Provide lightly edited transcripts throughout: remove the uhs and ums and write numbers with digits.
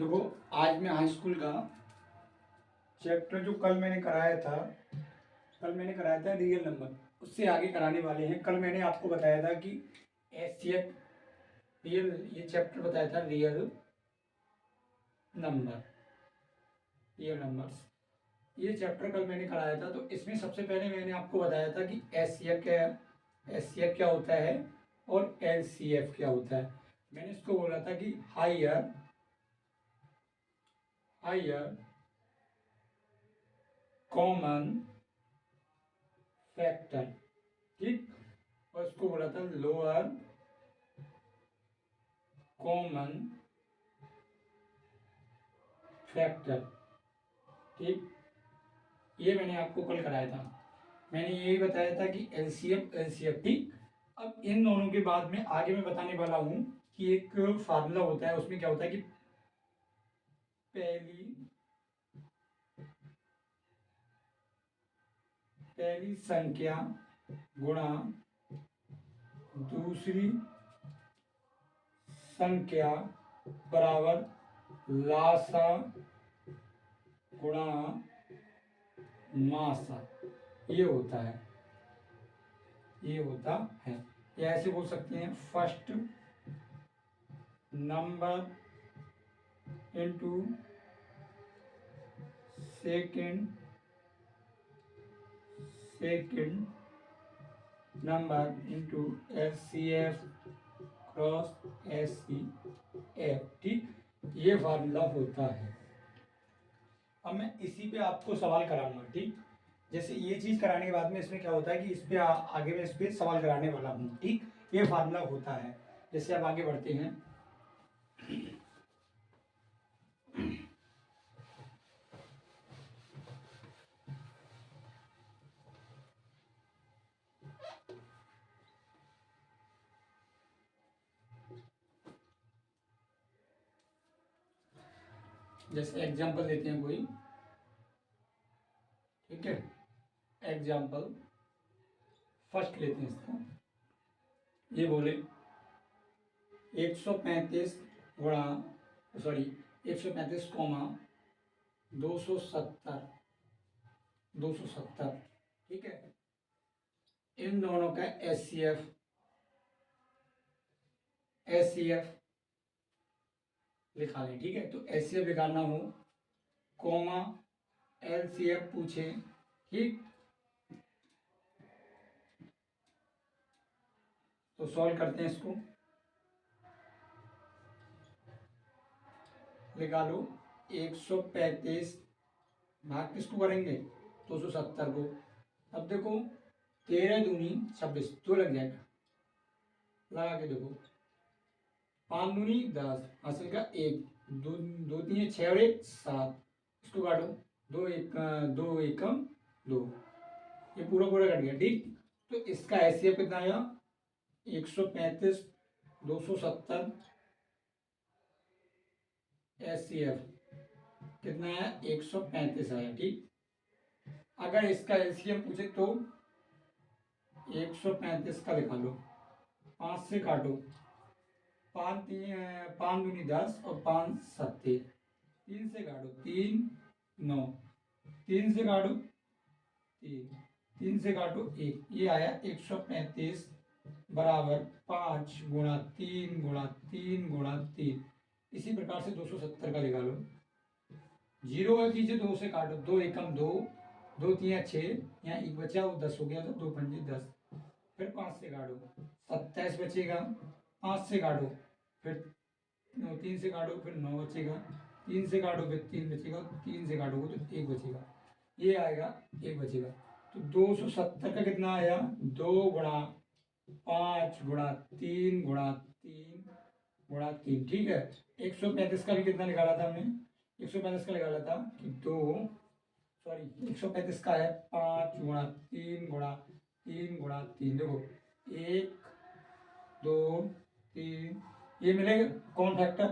देखो, आज मैं हाई स्कूल का चैप्टर जो कल मैंने कराया था रियल नंबर, उससे आगे कराने वाले हैं। कल मैंने आपको बताया था कि एचसीएफ रियल, ये चैप्टर बताया था रियल नंबर्स। ये चैप्टर कल मैंने कराया था। तो इसमें सबसे पहले मैंने आपको बताया था कि एचसीएफ क्या होता है और एलसीएफ क्या होता है। मैंने इसको बोला था कि हायर कॉमन फैक्टर, ठीक, और इसको बोला था लोअर कॉमन फैक्टर, ठीक। ये मैंने आपको कल कराया था। मैंने यही बताया था कि एलसीएफ, ठीक। अब इन दोनों के बाद में आगे मैं बताने वाला हूं कि एक फार्मूला होता है, उसमें क्या होता है कि पहली संख्या गुणा दूसरी संख्या बराबर लासा गुणा मासा। ये होता है या ऐसे बोल सकते हैं first number into second number into HCF cross HCF, ठीक। ये फार्मूला होता है। अब मैं इसी पे आपको सवाल कराऊंगा, ठीक। जैसे ये चीज कराने के बाद में इसमें क्या होता है कि इस पे आगे मैं इस पे सवाल कराने वाला हूँ, ठीक। ये फार्मूला होता है। जैसे अब आगे बढ़ते हैं। जैसे एग्जांपल देते हैं कोई, ठीक है। एग्जांपल फर्स्ट लेते हैं इसका। ये बोले 135 गुणा 135 कॉमा 270, ठीक है। इन दोनों का एचसीएफ लिखा लें, ठीक है। तो एचसीएफ निकालना हो, कॉमा एलसीएफ पूछे, ठीक। तो सॉल्व करते हैं इसको। निकालो 135 भाग किसको करेंगे, 270 को। अब देखो 13 दूनी 26, 2 लग जाएगा, लगा के देखो। 5 दूनी 10, हासिल का 1, 2 3 6 और 1 7, इसको काटो, 2 एकम 2, ये पूरा कट गया, ठीक। तो इसका एचसीएफ कितना आया, 135 270 एचसीएफ कितना आया, 135 आया, ठीक। अगर इसका एलसीएम पूछे तो 135 का निकालो, 5 से काटो, 5 दूनी 10 और 5 सत्ते, 3 से काटो, 3 9, 3 से काटो 3 से काटो 1, ये आया 135 बराबर 5 गुणा 3 गुणा 3 गुणा 3। इसी प्रकार से 270 का निकालो। 0 है पीछे, 2 से काटो, 2 एकम 2, 2 3 6, यहाँ 1 बचा, वो 10 हो गया, तो 2 पंजे 10। फिर 5 से काटो, 27 बचेगा, 5 से काटो, फिर 3 से काटो, फिर 9 बचेगा, 3 से काटो, फिर 3 बचेगा, 3 से काटोगे तो 1 बचेगा, ये आएगा 1 बचेगा। तो 270 का कितना आया, 2 गुणा 5 गुणा 3 गुणा 3 गुणा 3, ठीक है। 135 का भी कितना निकाला था हमने, 135 का निकाला था कि 135 का है 5 गुणा 3 गुणा 3 गुणा 3, देखो 1 2 3, ये मिलेगा कौन फैक्टर।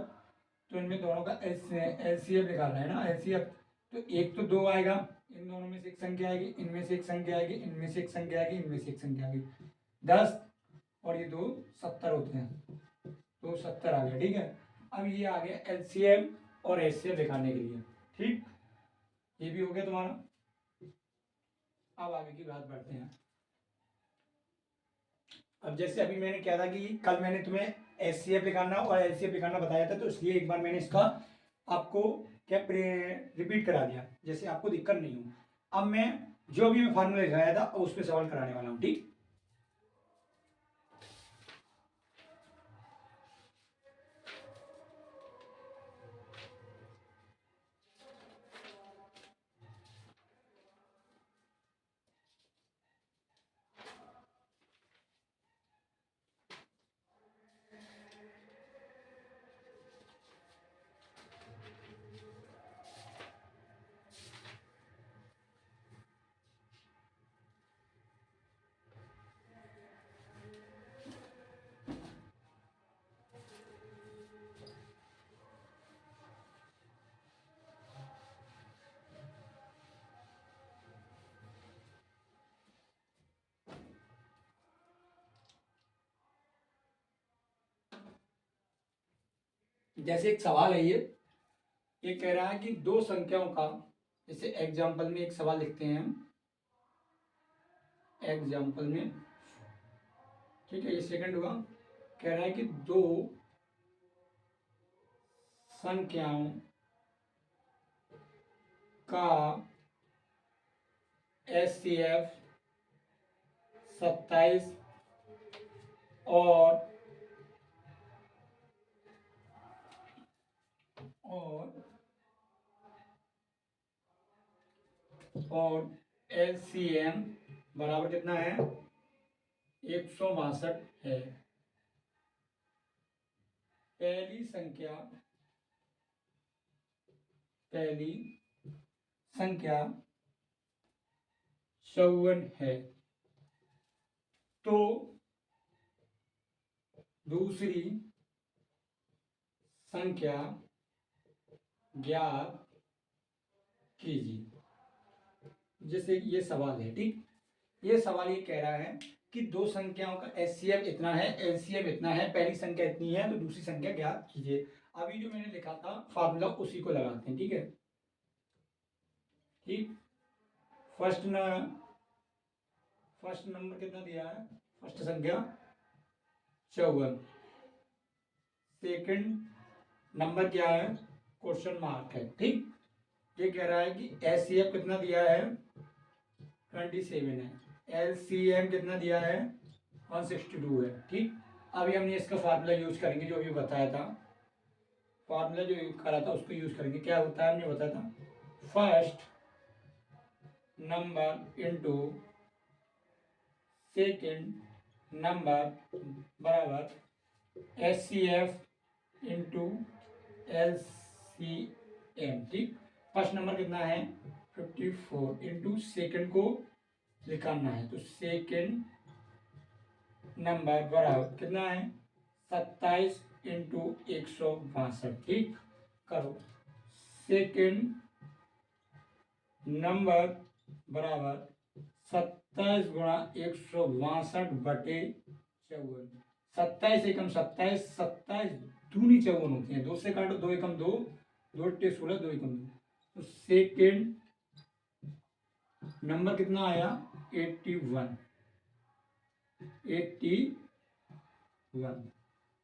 तो इनमें दोनों का एलसीएफ निकालना है ना, एलसीएफ। तो एक तो 2 आएगा, इन दोनों में से एक संख्या आएगी, इनमें से एक संख्या आएगी, इनमें से एक संख्या आएगी, इनमें से एक संख्या आएगी, 10 और ये 2 70 होते हैं, तो 70 आ गया, ठीक है। अब ये आ गया एलसीएम और एचसीएफ दिखाने के लिए। ठीक, ये भी हो गया तुम्हारा। अब आगे की बात बढ़ते हैं। अब जैसे अभी मैंने क्या था कि कल मैंने तुम्हें एचसीएफ निकालना और एलसीएफ निकालना बताया था, तो इसलिए एक बार मैंने इसका आपको क्या रिपीट करा दिया, जैसे आपको दिक्कत नहीं हो। अब मैं जो भी मैं फार्मूला दिखाया था उस पर सवाल कराने वाला हूँ। ठीक, जैसे एक सवाल है, ये कह रहा है कि दो संख्याओं का, जैसे एग्जाम्पल में एक सवाल लिखते हैं हम, एग्जाम्पल में, ठीक है, ये सेकंड हुआ। कह रहा है कि दो संख्याओं का एचसीएफ 27 और और एलसीएम बराबर कितना है, 162 है। पहली संख्या 54 है, तो दूसरी संख्या ज्ञात कीजिए। जैसे ये सवाल है, ठीक, ये सवाल ये कह रहा है कि दो संख्याओं का एचसीएफ इतना है, एलसीएम इतना है, पहली संख्या इतनी है, तो दूसरी संख्या ज्ञात कीजिए। अभी जो मैंने लिखा था फार्मूला उसी को लगाते हैं। ठीक है, ठीक, फर्स्ट नंबर कितना दिया है, फर्स्ट संख्या 54, सेकंड नंबर क्या है, क्वेश्चन मार्क है। ठीक, ये कह रहा है कि एचसीएफ कितना दिया है, 27 है, एलसीएम कितना दिया है, 162 है। ठीक, अभी हमने इसका फार्मूला यूज करेंगे, जो अभी बताया था, फार्मूला जो यूज करा था उसको यूज करेंगे। क्या होता है हमने बताया था, first number into second number बराबर एचसीएफ इनटू एलसीएम। ठीक, फर्स्ट नंबर कितना है 54 इनटू सेकंड को निकालना है, तो सेकंड नंबर बराबर कितना है 27 इंटू 162। ठीक, करो, सेकंड नंबर बराबर 27 गुणा 162 बटे 54। 27 एकम 27, 27 दूनी 54 होती है, 2 से काटो, 2 एकम 2, 2 अट्ठे 16, 2 एकम 2, तो सेकंड नंबर कितना आया 81, 81,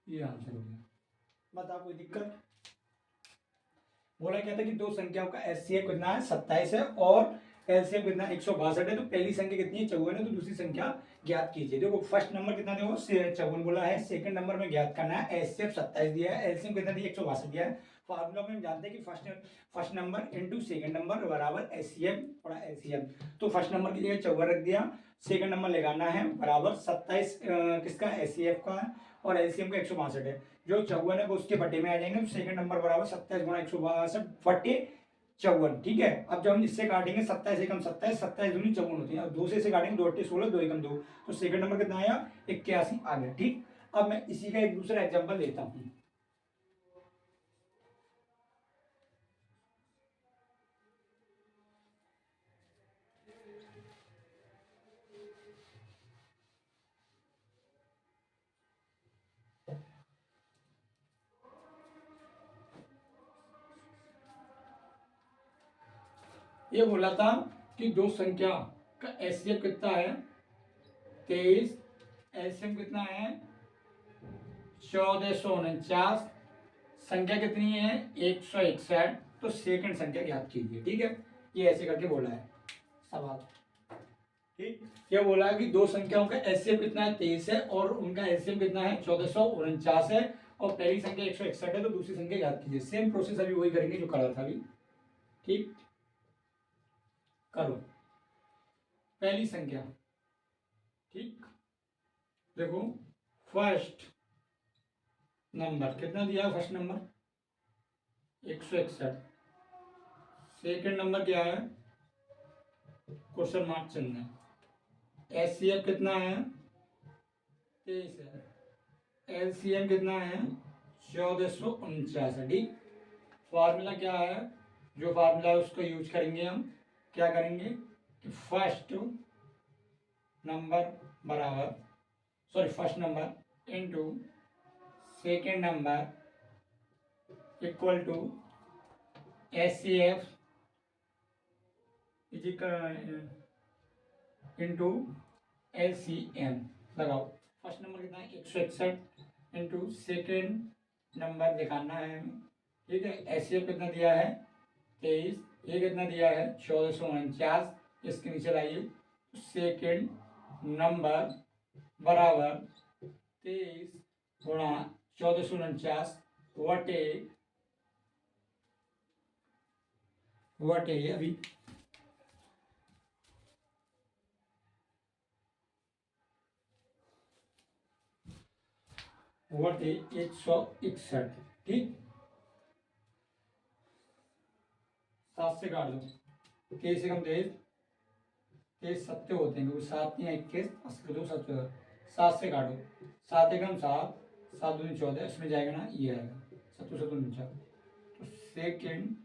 ये आंसर हो गया। बता कोई दिक्कत, बोला क्या था कि दो संख्याओं का एचसीएफ कितना है 27 है और एलसीएम कितना है 162 है, तो पहली संख्या कितनी है 54 है, तो दूसरी संख्या ज्ञात कीजिए। देखो फर्स्ट नंबर कितना देखो 54 बोला है, सेकंड नंबर में ज्ञात करना है, एचसीएफ 27 दिया है, एलसीएम कितना दिया 162 दिया है। फार्मूला में हम जानते हैं कि first number into second number बराबर एचसीएफ और एलसीएम, तो फर्स्ट नंबर की जगह 54 रख दिया, सेकंड नंबर लगाना है बराबर 27 किसका एचसीएफ का है और एलसीएम का 162 है, जो 54 है वो उसके बटे में आ जाएंगे, तो सेकंड नंबर बराबर 27 गुणा 162 बटे 54। ठीक है, अब जब हम इससे काटेंगे 27 एकम 27, 27 दूनी 54 होती है, अब 2 से काटेंगे 2 अट्ठे 16, 2 एकम 2, तो सेकंड नंबर कितना आया 81 आ गया। ठीक, अब मैं इसी का एक दूसरा एग्जांपल लेता हूँ। ये बोला था कि दो संख्या का एचसीएफ कितना है 23, एलसीएम कितना है 1449, संख्या कितनी है 161, तो सेकंड संख्या ज्ञात कीजिए। ठीक है, ये ऐसे करके बोला है सवाल। ठीक, ये बोला है कि दो संख्याओं का एचसीएफ कितना है 23 है और उनका एलसीएम कितना है 1449 है और पहली संख्या 161 है, तो दूसरी संख्या ज्ञात कीजिए। सेम प्रोसेस अभी वही करेंगे जो करा था अभी। ठीक, करो पहली संख्या। ठीक, देखो फर्स्ट नंबर कितना दिया है, फर्स्ट नंबर 161, सेकंड नंबर क्या है क्वेश्चन मार्क चिन्ह है, एचसीएफ कितना है 23 है, एलसीएम कितना है 1449 है। ठीक, फार्मूला क्या है, जो फार्मूला है उसको यूज करेंगे हम। क्या करेंगे कि फर्स्ट नंबर बराबर, sorry first number into second number equal to HCF into LCM. लगाओ, फर्स्ट नंबर कितना है 161 इंटू सेकेंड नंबर दिखाना है हमें। ठीक है, एचसीएफ कितना दिया है 23, ये कितना दिया है 1449, इसके नीचे लाइए सेकेंड नंबर बराबर 23 गुणा 1449 वटे अभी वटे 161। ठीक, 7 से काट दो, 23 से कम 23, 23 सत्ते होते हैं क्योंकि 7 नहीं 21, 2 7, 7 से काटो, 7 एकम 7, 7 दूनी 14, इसमें जाएगा ना ये आएगा 7 7 49, तो सेकेंड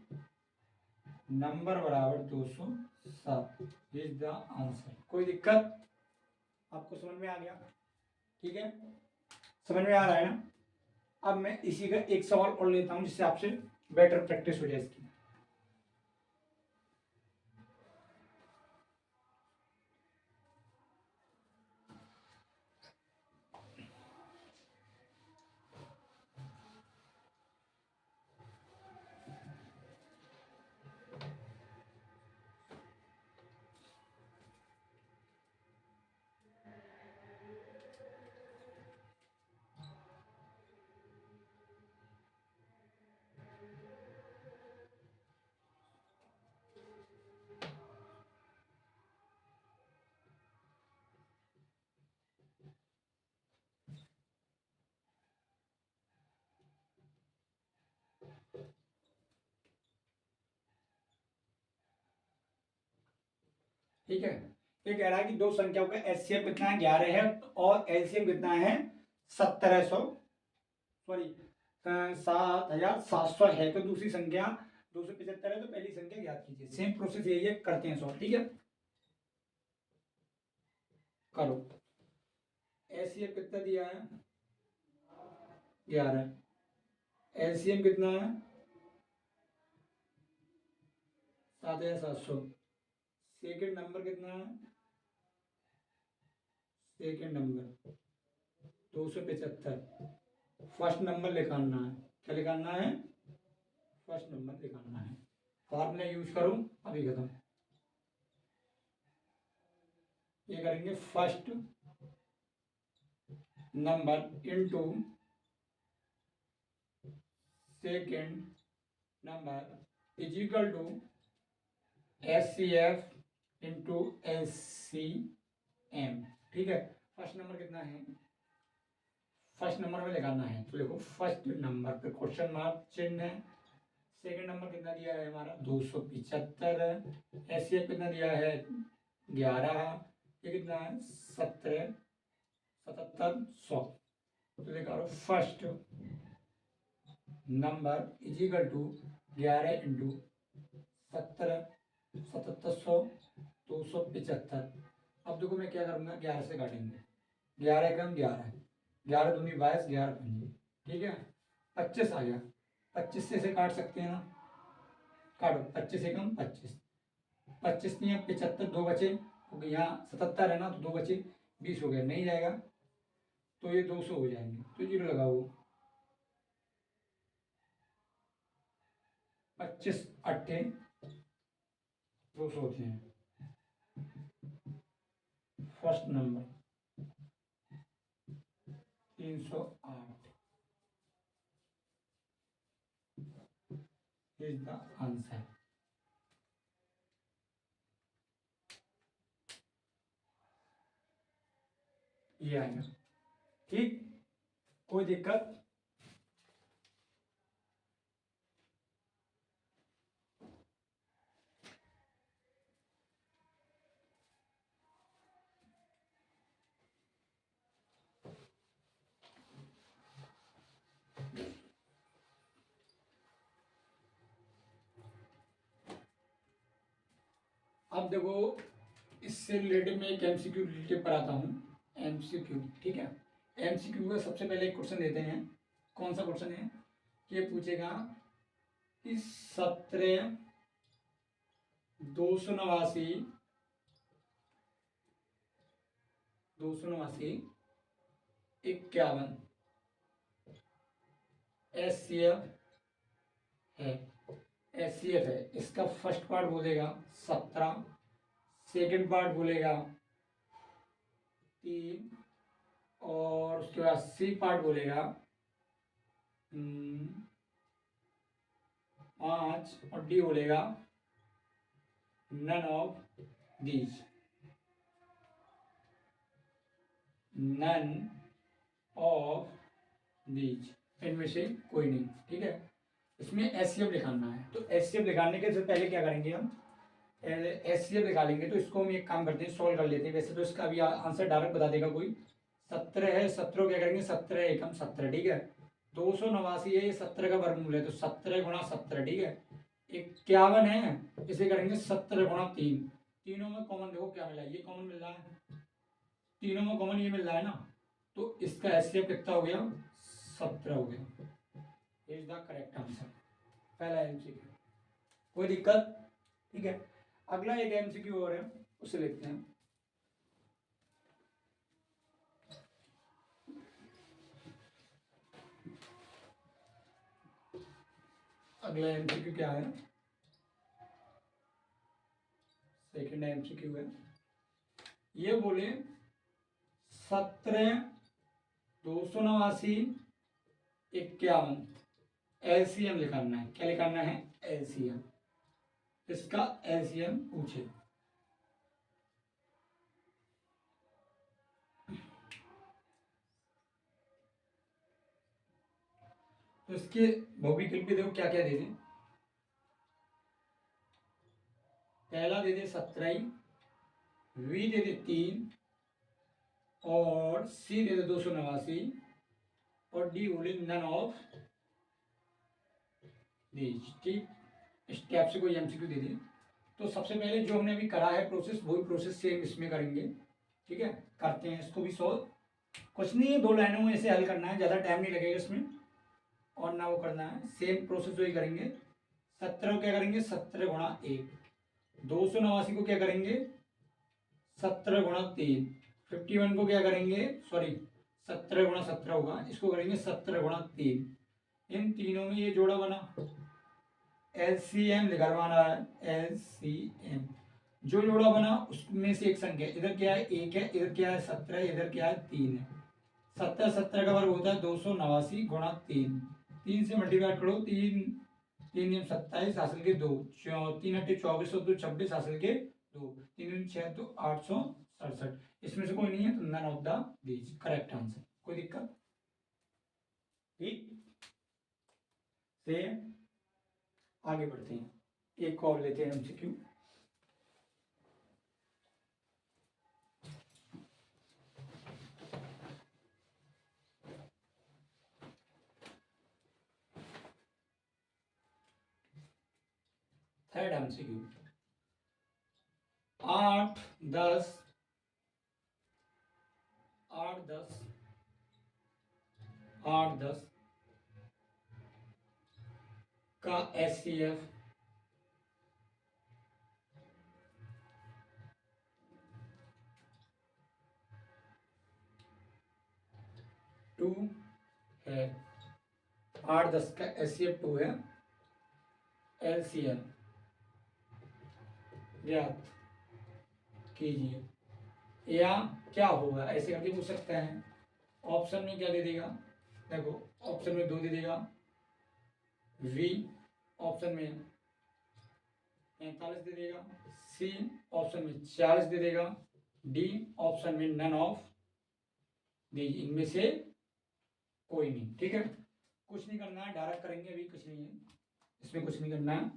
नंबर बराबर 207 इज द आंसर। कोई दिक्कत आपको समझ में आ गया? ठीक है, समझ में आ रहा है ना? अब मैं इसी का एक सवाल और लेता हूं जिससे आपसे बेटर प्रैक्टिस हो जाए इसकी। ठीक है, ये कह रहा है कि दो संख्याओं का एचसीएफ कितना है 11 है और एलसीएम कितना है 1700, सॉरी 7700 है, तो दूसरी संख्या 275 है, तो पहली संख्या ज्ञात कीजिए। सेम प्रोसेस यही है, करते हैं सॉल्व। ठीक है, करो। एचसीएफ कितना दिया है 11, एलसीएम कितना है 7700, सेकेंड नंबर कितना है, सेकेंड नंबर 275, फर्स्ट नंबर निकालना है। क्या निकालना है, फर्स्ट नंबर निकालना है। फॉर्मूला यूज करूं, अभी खत्म। ये करेंगे first number into second number is equal to HCF into LCM. ठीक है, फर्स्ट नंबर कितना है, फर्स्ट नंबर में लगाना है, तो देखो फर्स्ट नंबर पे क्वेश्चन मार्क चिन्ह है। सेकंड नंबर कितना दिया है हमारा 275, एचसीएफ कितना दिया है 11, ये कितना है 7700, तो देखा first number is equal to 11 into 7700 275। अब देखो मैं क्या करूँगा, 11 से काटेंगे, 11 कम 11, 11 दूनी 22, 11 पंजी, ठीक है 25 आ गया। 25 से काट सकते हैं ना, काटो, 25 एकम 25, 25 नहीं है 75, 2 बचे, क्योंकि यहाँ 77 है ना, तो 2 बचे, 20 हो गया, नहीं जाएगा, तो ये 200 हो जाएंगे, तो 0 लगाओ। 25 अट्ठे 200 होते हैं। First number 308 is the answer. ये आएगा, ठीक, कोई दिक्कत? अब देखो, इससे रिलेटेड मैं एक एमसीक्यू रिलेटेड पढ़ाता हूँ। एमसीक्यू, ठीक है। एमसीक्यू का सबसे पहले एक क्वेश्चन देते हैं। कौन सा क्वेश्चन है? ये पूछेगा कि 17 289 289 51 एचसीएफ है। एचसीएफ है, इसका फर्स्ट पार्ट बोलेगा 17, सेकंड पार्ट बोलेगा 3, और उसके बाद सी पार्ट बोलेगा 5, और डी बोलेगा none of these, none of these, इनमें से कोई नहीं, ठीक है। इसमें एचसीएफ लिखाना है, तो एचसीएफ लिखाने के से पहले क्या करेंगे हम? एचसीएफ निकालेंगे, तो इसको हम एक काम करते हैं, सॉल्व कर लेते हैं। वैसे तो इसका अभी आंसर डायरेक्ट बता देगा कोई। 17 है, 17 क्या करेंगे? 17 एकम 17, ठीक है। 289 है, ये 17 का वर्गमूल है, तो 17 गुणा 17, ठीक है। 51 है, इसे करेंगे 17 गुणा 3। तीनों में कॉमन देखो क्या मिला है, ये कॉमन मिल रहा है, तीनों में कॉमन ये मिल रहा है ना, तो इसका एचसीएफ कितना हो गया? 17 हो गया। इज द करेक्ट आंसर, पहला एमसीक्यू। कोई दिक्कत? ठीक है। अगला एक एमसीक्यू और है, उसे लिखते हैं। अगला एमसीक्यू क्या है? सेकंड एमसीक्यू है। ये बोले 17 289 51 एलसीएम लिखाना है। क्या लिखाना है? एलसीएम। इसका एलसीएम पूछे। तो इसके बहुविकल्प पे देखो क्या क्या दे दे। पहला दे दे 17, वी दे दे 3, और सी दे दे 289, और डी बोले नन ऑफ दीज, ठीक। स्टेप से कोई एमसीक्यू दे दे। तो सबसे पहले जो हमने अभी करा है प्रोसेस, वही प्रोसेस सेम इसमें करेंगे, ठीक है। करते हैं इसको भी सॉल्व। कुछ नहीं है, 2 लाइनों में इसे हल करना है, ज़्यादा टाइम नहीं लगेगा इसमें, और ना वो करना है, सेम प्रोसेस वही करेंगे। 17 को क्या करेंगे? 17 गुणा 1। 289 को क्या करेंगे? 17 गुणा 3। 51 को क्या करेंगे? सॉरी, 17 गुणा 17 होगा, इसको करेंगे 17 गुणा 3। इन तीनों में ये जोड़ा बना, एलसीएम निकलवाना है, एलसीएम। जो जोड़ा बना उसमें से एक संख्या, इधर क्या है? 1 है, इधर क्या है? 17, इधर क्या है? 3 है। 17 का वर्ग होता है 289 गुणा 3। 3 से मल्टीप्लाई करो, 3 27 हासिल के 2, 3 अट्ठे 24 और 2 26 हासिल के 2, 3 6 तो 867। इसमें से कोई नहीं है, तो none of the these, correct answer. कोई दिक्कत? ठीक से आगे बढ़ते हैं, एक और लेते हैं एमसीक्यू। Third MCQ. 8 10 8 10 8 10 का एचसीएफ 2 है, 8 10 का HCF 2 है, LCM ज्ञात कीजिए। या क्या होगा ऐसे करके पूछ सकते हैं। ऑप्शन में क्या दे देगा, देखो ऑप्शन में 2 दे देगा, V ऑप्शन में 45 दे देगा, C ऑप्शन में 40 दे देगा, D ऑप्शन में नन ऑफ दीज, इनमें से कोई नहीं। ठीक है, कुछ नहीं करना है, डायरेक्ट करेंगे, अभी कुछ नहीं है इसमें, कुछ नहीं करना है।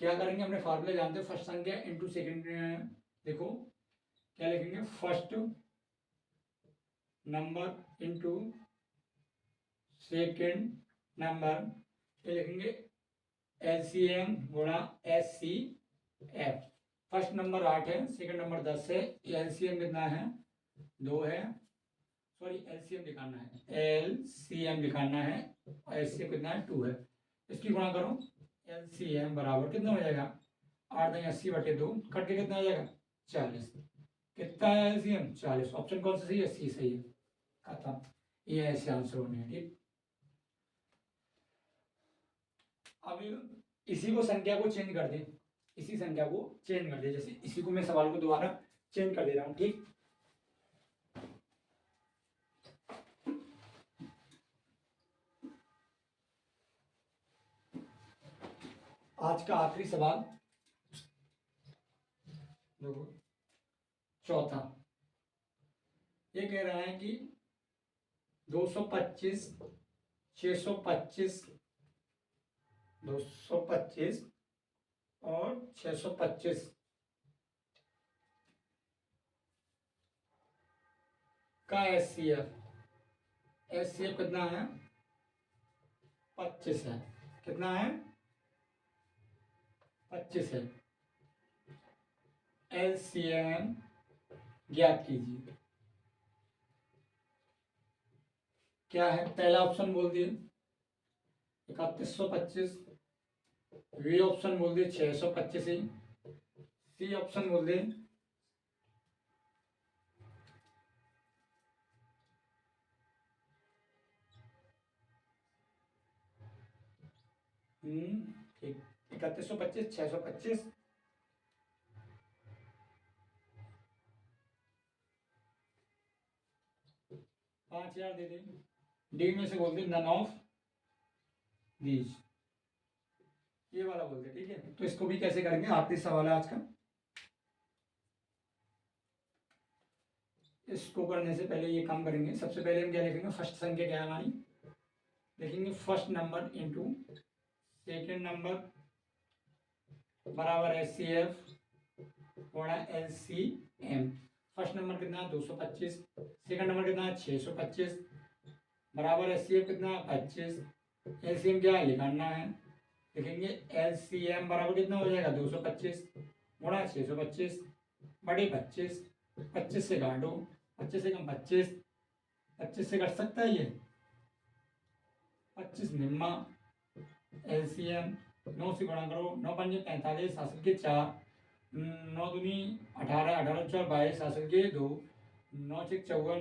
क्या करेंगे, अपने फार्मूले जानते हैं, फर्स्ट संख्या इंटू सेकेंड। देखो क्या लिखेंगे, first number into second number, ये लिखेंगे LCM गुणा SCF। फर्स्ट नंबर 8 है, सेकंड नंबर 10 है, LCM कितना है 2 है, सॉरी LCM दिखाना है, LCM दिखाना है, और SCF कितना है 2 है। इसकी गुणा करो, LCM बराबर कितना हो जाएगा 8 × 80/2, कट के कितना आ जाएगा 40। कितना है LCM 40। ऑप्शन कौन सा सही है, C सही है, खत्म। ये ऐसे आंसर होने हैं। ठीक, अब इसी को संख्या को चेंज कर दे, इसी संख्या को चेंज कर दे, जैसे इसी को मैं सवाल को दोबारा चेंज कर दे रहा हूं। ठीक, आज का आखिरी सवाल देखो, चौथा। ये कह रहा है कि 225 625 225 और 625 का SCF कितना है 25 है, कितना है 25 है। LCM ज्ञात कीजिए। क्या है, पहला ऑप्शन बोल दिए 3125, V ऑप्शन बोल दिए 625, C ऑप्शन बोल दिए 3125 625 5000 दे दें। डी में से बोलते नन ऑफ दीज, ये वाला बोलते। ठीक है, तो इसको भी कैसे करेंगे, आखिरी सवाल है आज का। इसको करने से पहले ये काम करेंगे, सबसे पहले हम क्या लिखेंगे, फर्स्ट संख्या क्या है हमारी, लिखेंगे first number into second number बराबर SCF गुणा LCM। फर्स्ट नंबर कितना 225, सेकंड नंबर कितना 625 बराबर SCF कितना 25, LCM क्या है निकालना है, लिखेंगे LCM बराबर कितना हो जाएगा 225 गुणा 625 बटे 25, 25 से काटो, 25 से कम 25, 25 से कट सकता है ये 25 निम्मा, LCM 9 से गुणा करो, 9 पंजे 45, हासिल के 4, 9 दूनी 18, 18 4 22, हासिल के 2, 9 6 54,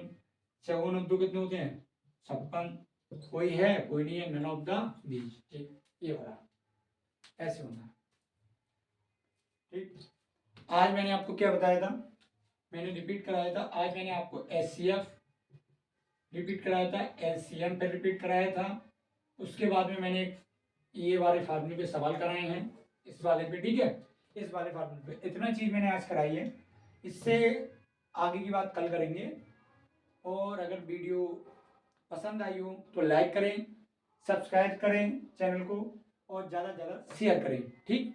54 और 2 कितने होते हैं 56। कोई है, कोई नहीं है, नन ऑफ द दीज। ठीक, ये वाला ऐसे होना। ठीक, आज मैंने आपको क्या बताया था, मैंने रिपीट कराया था, आज मैंने आपको SCF रिपीट कराया था, LCM पे रिपीट कराया था, उसके बाद में मैंने ये वाले फार्मूले पे सवाल कराए हैं इस वाले पे। ठीक है, इस वाले फार्मूले पे इतना चीज़ मैंने आज कराई है, इससे आगे की बात कल करेंगे। और अगर वीडियो पसंद आई हो तो लाइक करें, सब्सक्राइब करें चैनल को, और ज़्यादा से ज़्यादा शेयर करें। ठीक।